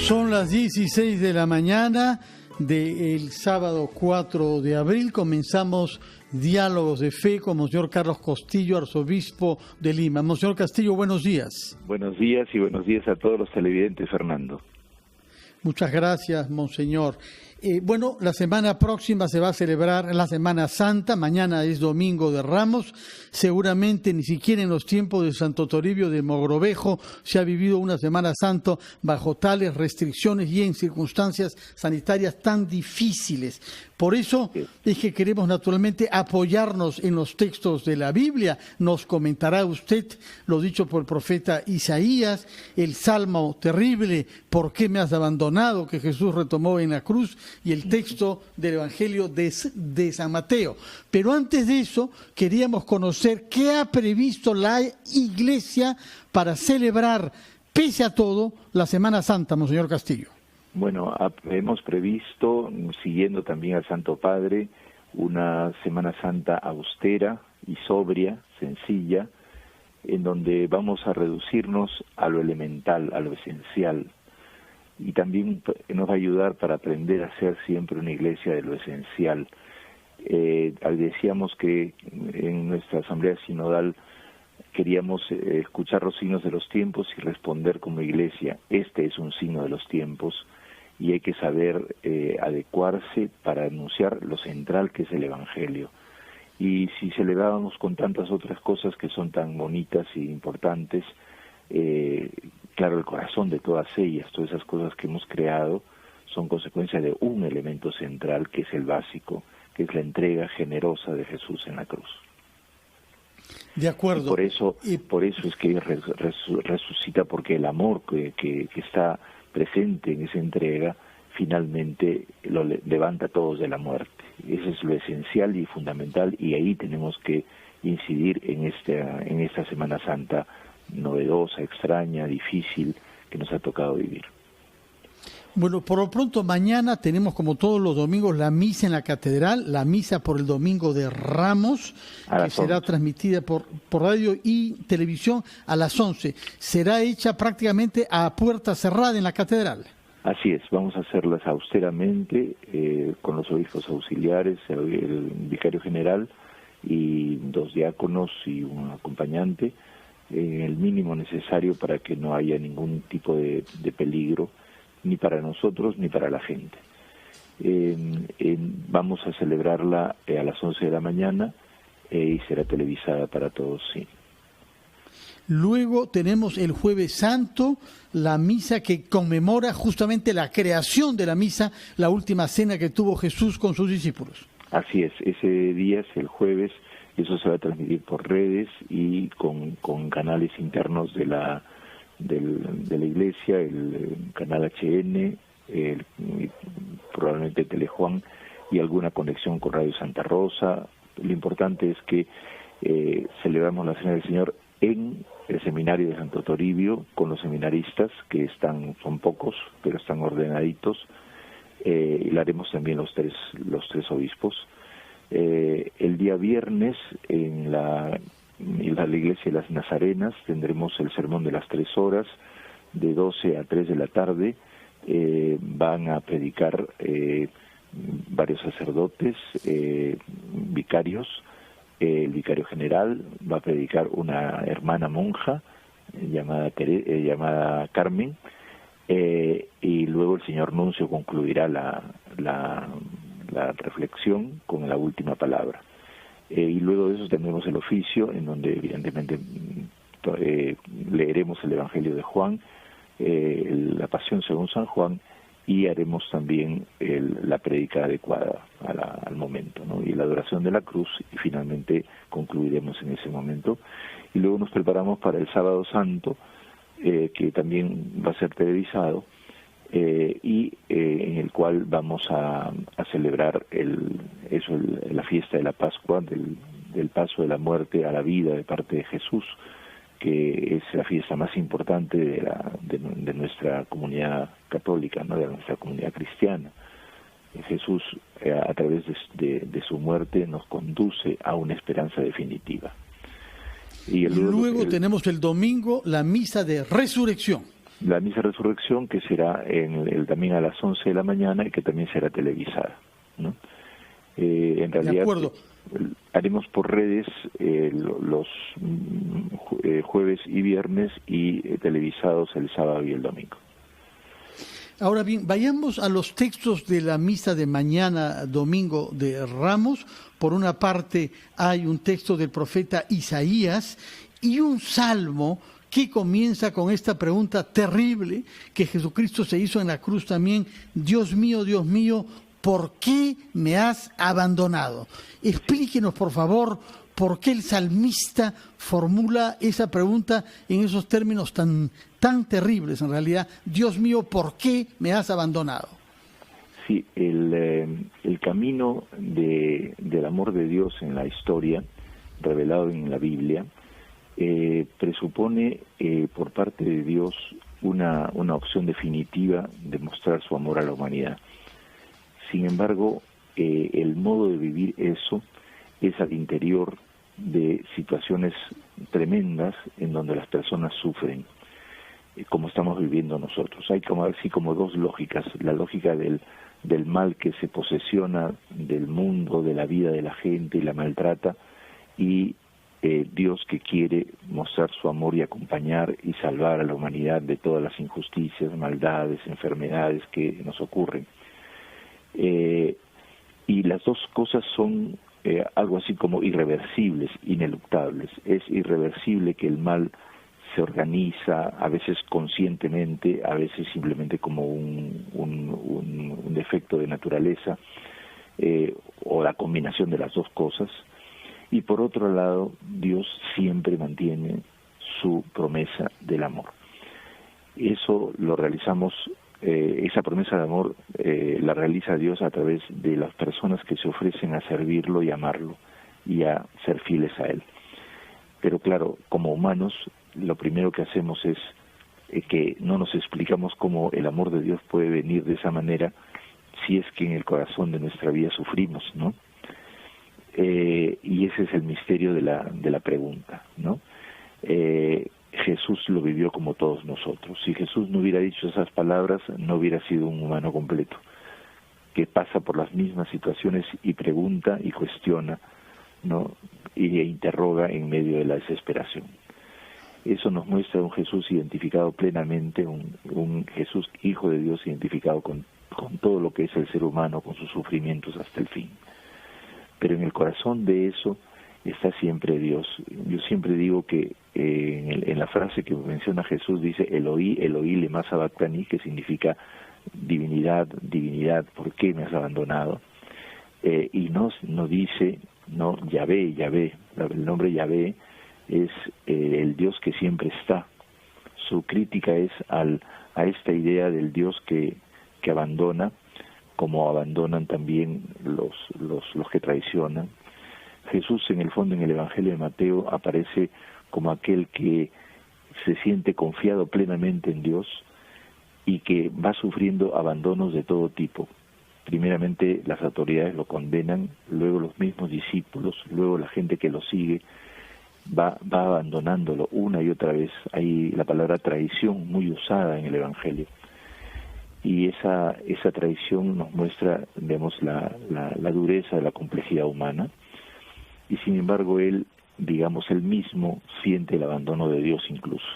Son las 16 de la mañana del sábado 4 de abril. Comenzamos Diálogos de Fe con Monseñor Carlos Castillo, arzobispo de Lima. Monseñor Castillo, buenos días. Buenos días y buenos días a todos los televidentes, Fernando. Muchas gracias, Monseñor. Bueno, la semana próxima se va a celebrar la Semana Santa. Mañana es Domingo de Ramos. Seguramente ni siquiera en los tiempos de Santo Toribio de Mogrovejo se ha vivido una Semana Santa bajo tales restricciones y en circunstancias sanitarias tan difíciles. Por eso es que queremos naturalmente apoyarnos en los textos de la Biblia. Nos comentará usted lo dicho por el profeta Isaías, el Salmo terrible, ¿por qué me has abandonado?, que Jesús retomó en la cruz, y el texto del Evangelio de San Mateo. Pero antes de eso, queríamos conocer qué ha previsto la Iglesia para celebrar, pese a todo, la Semana Santa, Monseñor Castillo. Bueno, hemos previsto, siguiendo también al Santo Padre, una Semana Santa austera y sobria, sencilla, en donde vamos a reducirnos a lo elemental, a lo esencial, y también nos va a ayudar para aprender a ser siempre una iglesia de lo esencial. Decíamos que en nuestra asamblea sinodal queríamos escuchar los signos de los tiempos y responder como iglesia. Este es un signo de los tiempos y hay que saber adecuarse para anunciar lo central que es el Evangelio. Y si celebrábamos con tantas otras cosas que son tan bonitas y importantes, claro, el corazón de todas ellas, todas esas cosas que hemos creado, son consecuencia de un elemento central que es el básico, que es la entrega generosa de Jesús en la cruz. De acuerdo. Y por eso es que resucita, porque el amor que está presente en esa entrega finalmente lo levanta a todos de la muerte. Eso es lo esencial y fundamental, y ahí tenemos que incidir en esta Semana Santa novedosa, extraña, difícil, que nos ha tocado vivir. Bueno, por lo pronto mañana tenemos, como todos los domingos, la misa en la catedral, la misa por el Domingo de Ramos, que será transmitida por radio y televisión a las 11. Será hecha prácticamente a puerta cerrada en la catedral. Así es, vamos a hacerlas austeramente, con los obispos auxiliares, el vicario general y 2 diáconos y un acompañante, el mínimo necesario para que no haya ningún tipo de peligro, ni para nosotros ni para la gente. Vamos a celebrarla a las 11 de la mañana y será televisada para todos, sí. Luego tenemos el Jueves Santo, la misa que conmemora justamente la creación de la misa, la última cena que tuvo Jesús con sus discípulos. Así es, ese día es el jueves, y eso se va a transmitir por redes y con canales internos de la iglesia, el canal HN, probablemente Telejuan, y alguna conexión con Radio Santa Rosa. Lo importante es que celebramos la Cena del Señor en el seminario de Santo Toribio, con los seminaristas, que son pocos, pero están ordenaditos, y la haremos también los tres obispos. El día viernes en la iglesia de las Nazarenas tendremos el sermón de las 3 horas, de 12 a 3 de la tarde. Van a predicar varios sacerdotes, vicarios. El vicario general va a predicar una hermana monja llamada Carmen, y luego el señor nuncio concluirá la reflexión con la última palabra. Y luego de eso tendremos el oficio, en donde evidentemente leeremos el Evangelio de Juan, la Pasión según San Juan, y haremos también la prédica adecuada al momento, ¿no? Y la adoración de la cruz, y finalmente concluiremos en ese momento. Y luego nos preparamos para el Sábado Santo, que también va a ser televisado, y en el cual vamos a celebrar la fiesta de la Pascua, del paso de la muerte a la vida de parte de Jesús, que es la fiesta más importante de nuestra comunidad católica, ¿no?, de nuestra comunidad cristiana. Jesús, a través de su muerte, nos conduce a una esperanza definitiva. Y luego tenemos el domingo la misa de resurrección. La misa de resurrección, que será también a las 11 de la mañana y que también será televisada, ¿no? En realidad, de acuerdo, haremos por redes los jueves y viernes y televisados el sábado y el domingo. Ahora bien, vayamos a los textos de la misa de mañana, domingo de Ramos. Por una parte hay un texto del profeta Isaías y un salmo que comienza con esta pregunta terrible que Jesucristo se hizo en la cruz también: Dios mío, ¿por qué me has abandonado? Explíquenos, por favor, por qué el salmista formula esa pregunta en esos términos tan terribles, en realidad. Dios mío, ¿por qué me has abandonado? Sí, el camino del amor de Dios en la historia, revelado en la Biblia, presupone por parte de Dios una opción definitiva de mostrar su amor a la humanidad. Sin embargo, el modo de vivir eso es al interior de situaciones tremendas en donde las personas sufren, como estamos viviendo nosotros. Hay así como dos lógicas: la lógica del mal que se posesiona del mundo, de la vida de la gente y la maltrata, y Dios que quiere mostrar su amor y acompañar y salvar a la humanidad de todas las injusticias, maldades, enfermedades que nos ocurren. Y las dos cosas son algo así como irreversibles, ineluctables. Es irreversible que el mal se organiza, a veces conscientemente, a veces simplemente como un defecto de naturaleza, o la combinación de las dos cosas. Y por otro lado, Dios siempre mantiene su promesa del amor. Eso lo realizamos, esa promesa de amor la realiza Dios a través de las personas que se ofrecen a servirlo y amarlo y a ser fieles a Él. Pero claro, como humanos, lo primero que hacemos es que no nos explicamos cómo el amor de Dios puede venir de esa manera si es que en el corazón de nuestra vida sufrimos, ¿no? Y ese es el misterio de la pregunta, ¿no? Jesús lo vivió como todos nosotros. Si Jesús no hubiera dicho esas palabras, no hubiera sido un humano completo, que pasa por las mismas situaciones y pregunta y cuestiona, ¿no? Y interroga en medio de la desesperación. Eso nos muestra un Jesús identificado plenamente, un Jesús Hijo de Dios identificado con todo lo que es el ser humano, con sus sufrimientos hasta el fin. Pero en el corazón de eso está siempre Dios. Yo siempre digo que en la frase que menciona Jesús dice Eloí, Eloí lema sabactani, que significa divinidad, divinidad, ¿por qué me has abandonado? Y no dice, no, Yahvé, Yahvé, el nombre Yahvé es el Dios que siempre está. Su crítica es a esta idea del Dios que abandona, como abandonan también los que traicionan. Jesús, en el fondo, en el Evangelio de Mateo, aparece como aquel que se siente confiado plenamente en Dios y que va sufriendo abandonos de todo tipo. Primeramente las autoridades lo condenan, luego los mismos discípulos, luego la gente que lo sigue va abandonándolo una y otra vez. Hay la palabra traición muy usada en el Evangelio. Y esa traición nos muestra, digamos, la dureza de la complejidad humana. Y sin embargo él mismo siente el abandono de Dios incluso.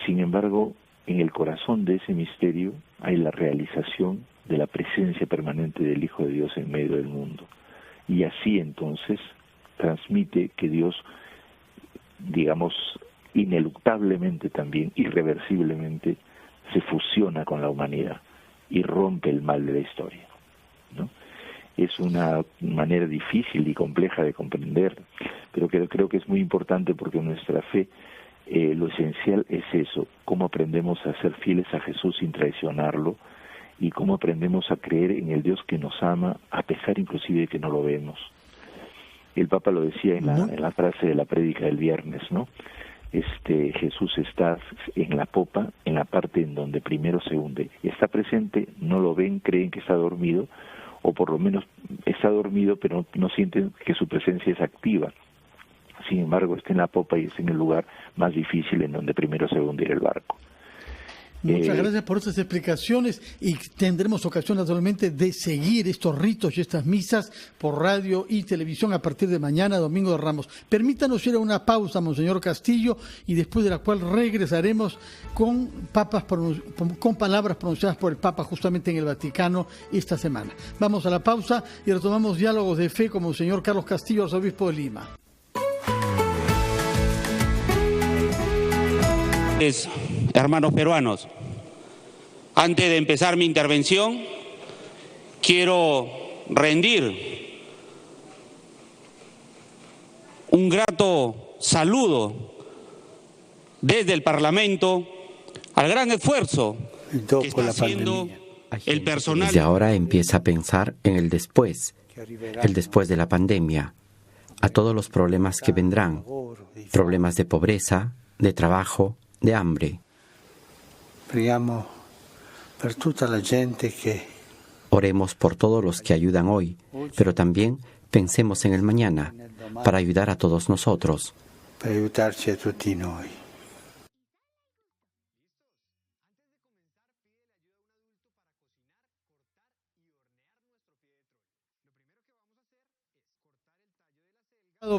Sin embargo, en el corazón de ese misterio hay la realización de la presencia permanente del Hijo de Dios en medio del mundo. Y así entonces transmite que Dios, digamos, ineluctablemente también, irreversiblemente, se fusiona con la humanidad y rompe el mal de la historia, ¿no? Es una manera difícil y compleja de comprender, pero creo que es muy importante porque en nuestra fe lo esencial es eso: cómo aprendemos a ser fieles a Jesús sin traicionarlo, y cómo aprendemos a creer en el Dios que nos ama a pesar inclusive de que no lo vemos. El Papa lo decía en la frase de la prédica del viernes, ¿no? Jesús está en la popa, en la parte en donde primero se hunde. Está presente, no lo ven, creen que está dormido, o por lo menos está dormido, pero no sienten que su presencia es activa. Sin embargo, está en la popa y está en el lugar más difícil en donde primero se va a hundir el barco. Muchas gracias por estas explicaciones y tendremos ocasión naturalmente de seguir estos ritos y estas misas por radio y televisión a partir de mañana, Domingo de Ramos. Permítanos ir a una pausa, Monseñor Castillo, y después de la cual regresaremos con palabras pronunciadas por el Papa justamente en el Vaticano esta semana. Vamos a la pausa y retomamos diálogos de fe con Monseñor Carlos Castillo, arzobispo de Lima. Hermanos peruanos, antes de empezar mi intervención, quiero rendir un grato saludo desde el Parlamento al gran esfuerzo que está haciendo el personal. Desde ahora empieza a pensar en el después de la pandemia, a todos los problemas que vendrán, problemas de pobreza, de trabajo, de hambre. Oremos por todos los que ayudan hoy, pero también pensemos en el mañana, para ayudar a todos nosotros.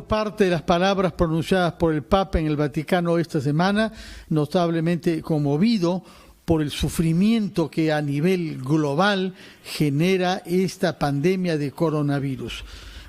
Parte de las palabras pronunciadas por el Papa en el Vaticano esta semana, notablemente conmovido por el sufrimiento que a nivel global genera esta pandemia de coronavirus.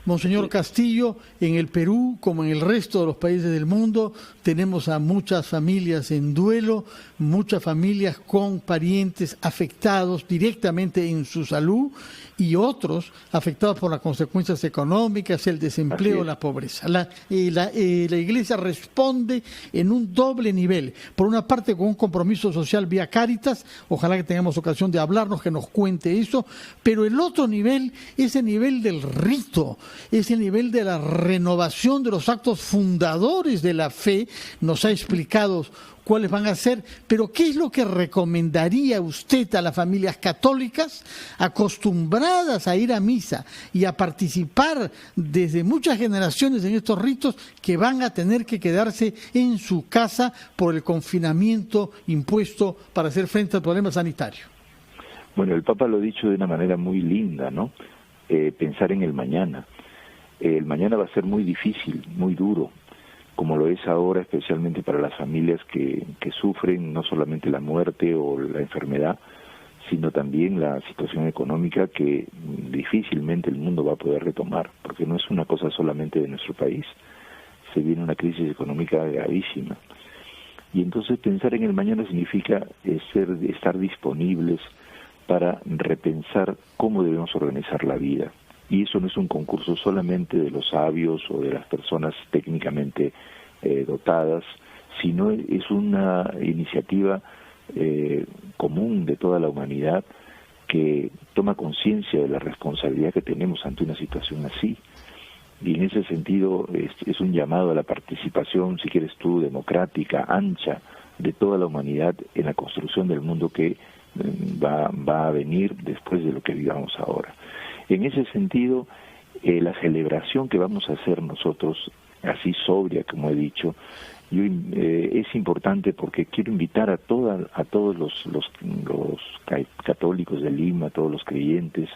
Monseñor Castillo, en el Perú, como en el resto de los países del mundo, tenemos a muchas familias en duelo, muchas familias con parientes afectados directamente en su salud y otros afectados por las consecuencias económicas, el desempleo, la pobreza. La Iglesia responde en un doble nivel. Por una parte, con un compromiso social vía Cáritas, ojalá que tengamos ocasión de hablarnos, que nos cuente eso, pero el otro nivel es el nivel del rito, es el nivel de la renovación de los actos fundadores de la fe. Nos ha explicado cuáles van a ser, pero ¿qué es lo que recomendaría usted a las familias católicas acostumbradas a ir a misa y a participar desde muchas generaciones en estos ritos, que van a tener que quedarse en su casa por el confinamiento impuesto para hacer frente al problema sanitario? Bueno, el Papa lo ha dicho de una manera muy linda, ¿no? Pensar en el mañana. El mañana va a ser muy difícil, muy duro, como lo es ahora, especialmente para las familias que sufren no solamente la muerte o la enfermedad, sino también la situación económica que difícilmente el mundo va a poder retomar, porque no es una cosa solamente de nuestro país, se viene una crisis económica gravísima. Y entonces pensar en el mañana significa estar disponibles para repensar cómo debemos organizar la vida. Y eso no es un concurso solamente de los sabios o de las personas técnicamente dotadas, sino es una iniciativa común de toda la humanidad que toma conciencia de la responsabilidad que tenemos ante una situación así. Y en ese sentido es un llamado a la participación, si quieres tú, democrática, ancha, de toda la humanidad en la construcción del mundo que va a venir después de lo que vivamos ahora. En ese sentido, la celebración que vamos a hacer nosotros, así sobria, como he dicho, es importante porque quiero invitar a todos los católicos de Lima, a todos los creyentes,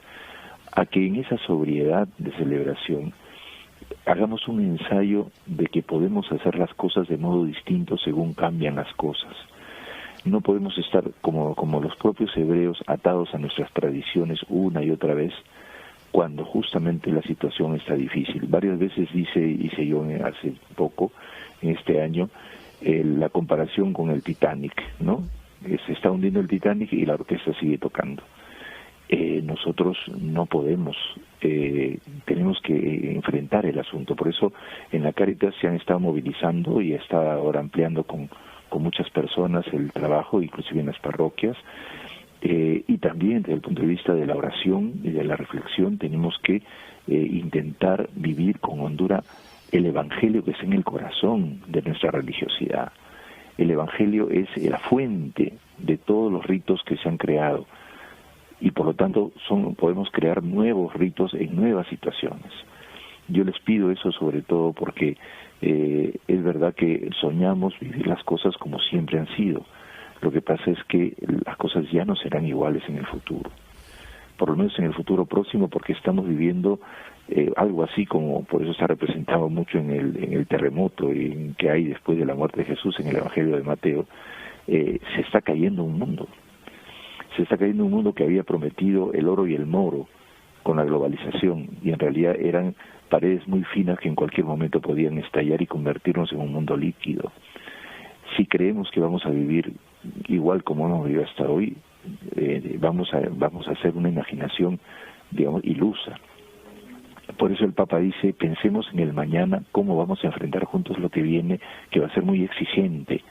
a que en esa sobriedad de celebración hagamos un ensayo de que podemos hacer las cosas de modo distinto según cambian las cosas. No podemos estar como los propios hebreos atados a nuestras tradiciones una y otra vez, cuando justamente la situación está difícil. Varias veces hice yo hace poco, en este año, la comparación con el Titanic, ¿no? Se está hundiendo el Titanic y la orquesta sigue tocando. Nosotros no podemos, tenemos que enfrentar el asunto. Por eso en la Cáritas se han estado movilizando y está ahora ampliando con muchas personas el trabajo, inclusive en las parroquias. Y también desde el punto de vista de la oración y de la reflexión tenemos que intentar vivir con hondura el Evangelio que está en el corazón de nuestra religiosidad. El Evangelio es la fuente de todos los ritos que se han creado y por lo tanto podemos crear nuevos ritos en nuevas situaciones. Yo les pido eso sobre todo porque es verdad que soñamos vivir las cosas como siempre han sido. Lo que pasa es que las cosas ya no serán iguales en el futuro, por lo menos en el futuro próximo, porque estamos viviendo algo así como, por eso está representado mucho en el terremoto en que hay después de la muerte de Jesús en el Evangelio de Mateo. Se está cayendo un mundo. Se está cayendo un mundo que había prometido el oro y el moro con la globalización, y en realidad eran paredes muy finas que en cualquier momento podían estallar y convertirnos en un mundo líquido. Si creemos que vamos a vivir igual como hemos vivido hasta hoy, vamos a hacer una imaginación, digamos, ilusa. Por eso el Papa dice, pensemos en el mañana, cómo vamos a enfrentar juntos lo que viene, que va a ser muy exigente.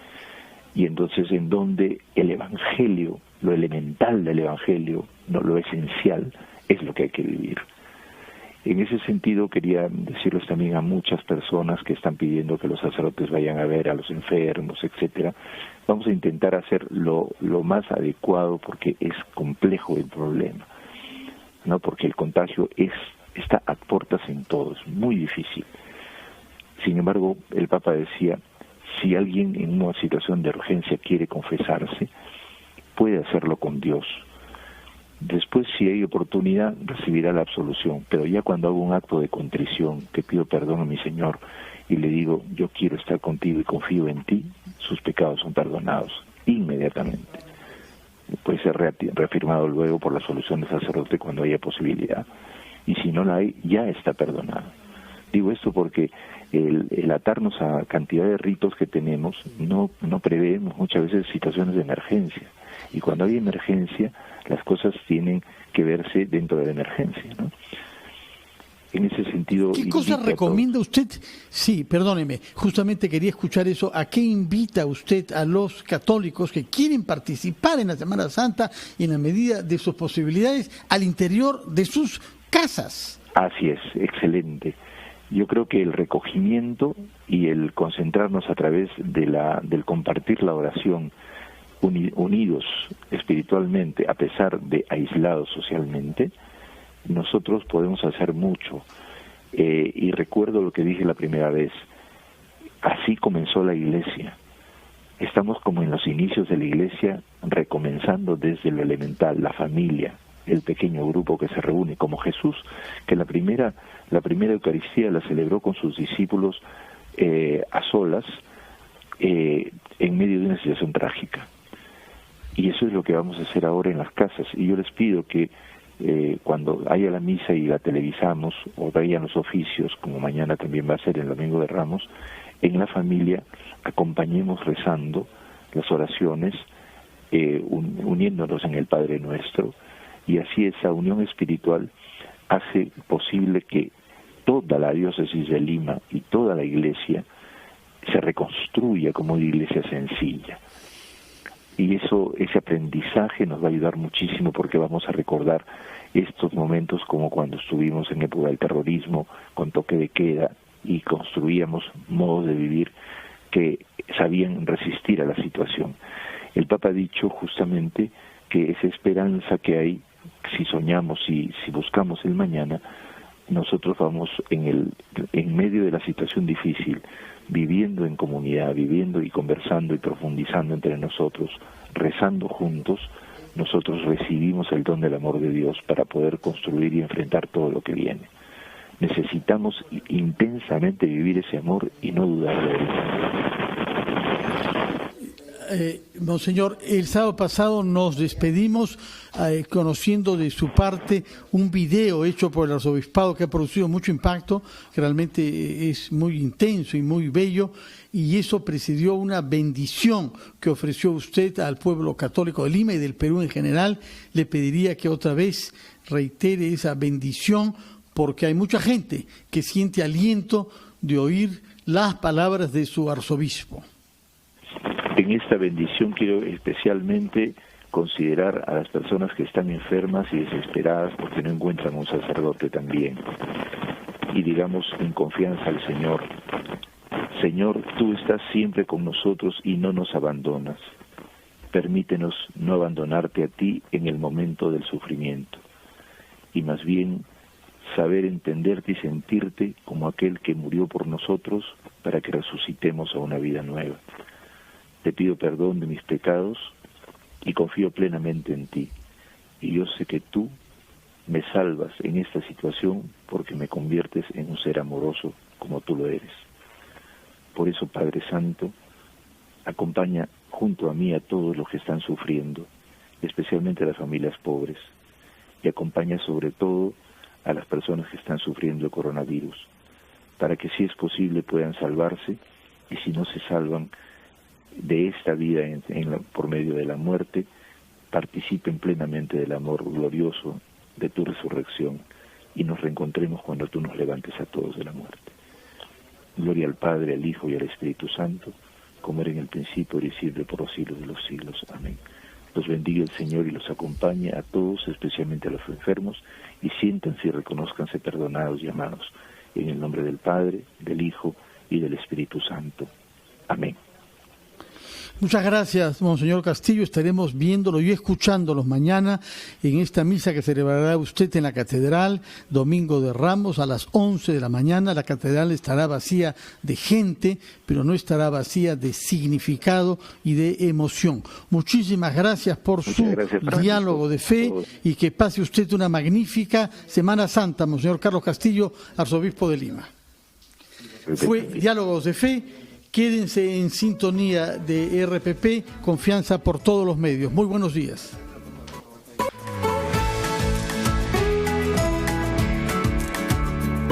Y entonces, en donde el Evangelio, lo elemental del Evangelio, no lo esencial, es lo que hay que vivir. En ese sentido, quería decirles también a muchas personas que están pidiendo que los sacerdotes vayan a ver a los enfermos, etcétera. Vamos a intentar hacer lo más adecuado, porque es complejo el problema, ¿no? Porque el contagio está a puertas en todo, es muy difícil. Sin embargo, el Papa decía, si alguien en una situación de urgencia quiere confesarse, puede hacerlo con Dios. Después, si hay oportunidad, recibirá la absolución. Pero ya cuando hago un acto de contrición, que pido perdón a mi Señor y le digo, yo quiero estar contigo y confío en ti, sus pecados son perdonados inmediatamente. Puede ser reafirmado luego por la absolución del sacerdote cuando haya posibilidad. Y si no la hay, ya está perdonado. Digo esto porque el atarnos a cantidad de ritos que tenemos no preveemos muchas veces situaciones de emergencia. Y cuando hay emergencia, las cosas tienen que verse dentro de la emergencia, ¿no? En ese sentido... ¿Qué cosas recomienda usted? Sí, perdóneme, justamente quería escuchar eso. ¿A qué invita usted a los católicos que quieren participar en la Semana Santa y en la medida de sus posibilidades al interior de sus casas? Así es, excelente. Yo creo que el recogimiento y el concentrarnos a través del compartir la oración, unidos espiritualmente, a pesar de aislados socialmente, nosotros podemos hacer mucho. Y recuerdo lo que dije la primera vez, así comenzó la Iglesia. Estamos como en los inicios de la Iglesia, recomenzando desde lo elemental, la familia, el pequeño grupo que se reúne, como Jesús, que la primera Eucaristía la celebró con sus discípulos a solas, en medio de una situación trágica. Y eso es lo que vamos a hacer ahora en las casas. Y yo les pido que cuando haya la misa y la televisamos, o vayan los oficios, como mañana también va a ser el Domingo de Ramos, en la familia acompañemos rezando las oraciones, uniéndonos en el Padre Nuestro, y así esa unión espiritual hace posible que toda la diócesis de Lima y toda la Iglesia se reconstruya como una iglesia sencilla. Y ese aprendizaje nos va a ayudar muchísimo, porque vamos a recordar estos momentos como cuando estuvimos en época del terrorismo, con toque de queda, y construíamos modos de vivir que sabían resistir a la situación. El Papa ha dicho justamente que esa esperanza que hay, si soñamos y si buscamos el mañana, nosotros vamos en medio de la situación difícil, viviendo en comunidad, viviendo y conversando y profundizando entre nosotros, rezando juntos, nosotros recibimos el don del amor de Dios para poder construir y enfrentar todo lo que viene. Necesitamos intensamente vivir ese amor y no dudar de él. Monseñor, el sábado pasado nos despedimos conociendo de su parte un video hecho por el arzobispado que ha producido mucho impacto, que realmente es muy intenso y muy bello, y eso presidió una bendición que ofreció usted al pueblo católico de Lima y del Perú en general. Le pediría que otra vez reitere esa bendición, porque hay mucha gente que siente aliento de oír las palabras de su arzobispo. En esta bendición quiero especialmente considerar a las personas que están enfermas y desesperadas porque no encuentran un sacerdote también. Y digamos en confianza al Señor: Señor, tú estás siempre con nosotros y no nos abandonas. Permítenos no abandonarte a ti en el momento del sufrimiento, y más bien saber entenderte y sentirte como aquel que murió por nosotros para que resucitemos a una vida nueva. Te pido perdón de mis pecados y confío plenamente en ti. Y yo sé que tú me salvas en esta situación porque me conviertes en un ser amoroso como tú lo eres. Por eso, Padre Santo, acompaña junto a mí a todos los que están sufriendo, especialmente a las familias pobres, y acompaña sobre todo a las personas que están sufriendo el coronavirus, para que si es posible puedan salvarse, y si no se salvan de esta vida por medio de la muerte, participen plenamente del amor glorioso de tu resurrección, y nos reencontremos cuando tú nos levantes a todos de la muerte. Gloria al Padre, al Hijo y al Espíritu Santo, como era en el principio, ahora y siempre, por los siglos de los siglos. Amén. Los bendiga el Señor y los acompañe a todos, especialmente a los enfermos, y siéntanse y reconózcanse perdonados y amados. En el nombre del Padre, del Hijo y del Espíritu Santo. Amén. Muchas gracias, Monseñor Castillo. Estaremos viéndolo y escuchándolo mañana en esta misa que celebrará usted en la Catedral, Domingo de Ramos, a las 11 de la mañana. La Catedral estará vacía de gente, pero no estará vacía de significado y de emoción. Muchísimas gracias por su diálogo de fe y que pase usted una magnífica Semana Santa, Monseñor Carlos Castillo, arzobispo de Lima. Fue Diálogos de Fe. Quédense en sintonía de RPP, confianza por todos los medios. Muy buenos días.